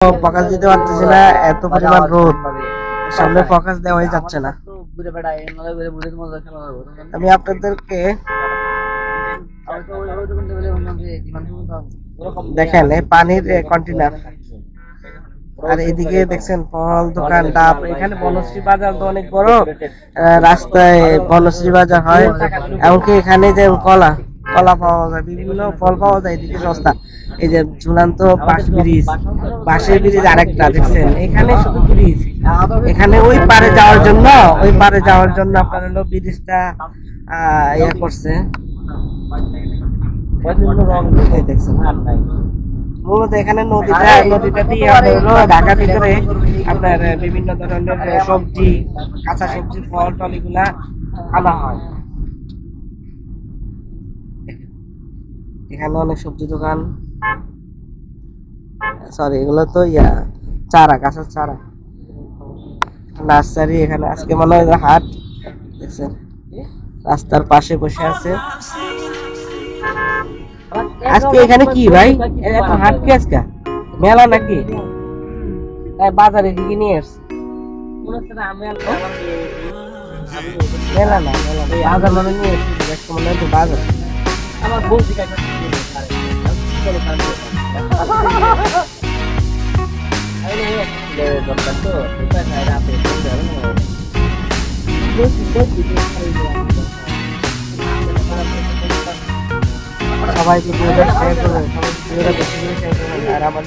Focus দিতে পারতেছি না, এত পরিমাণ রোদ, সামনে ফোকাস দেওয়াই যাচ্ছে না। আমি আপনাদেরকে দেখেন এই পানির কন্টেনার, আর এদিকে দেখছেন ফল দোকান, ডাব। এখানে বনশ্রী বাজার তো অনেক বড়, রাস্তায় বনশ্রী বাজার হয়। এমনকি এখানে যে কলা কলা পাওয়া যায়, বিভিন্ন ফল পাওয়া যায়, এদিকে সস্তা। এই যে ঝুলন্ত বাঁশের ব্রিজ আরেকটা দেখছেন, এখানে শুধু ব্রিজ। এখানে ওই পারে যাওয়ার জন্য আপনার হলো ব্রিজটা ইয়ে করছে, দেখছেন। মূলত এখানে নদীটা দিয়ে হলো ঢাকার ভিতরে আপনার বিভিন্ন ধরনের সবজি, কাঁচা সবজি, ফল টল এগুলা আনা হয়। এখানে অনেক সবজি দোকান, সরি এগুলো তো চারা, গাছের চারা, নার্সারি। এখানে আজকে মনে হয় হাট, দেখছেন রাস্তার পাশে বসে আছে। আজকে এখানে কি ভাই, এত হাট কি আজকে, মেলা নাকি বাজারে দিকে নিয়ে আসছে? মেলা না, বাজার মানে নিয়ে এসেছি, মনে হয় বাজার। আমার বউ সবাই ভিডিওটা শেয়ার করবেন, সবাই ভিডিওটা বেশি করে শেয়ার করবেন। আর আমার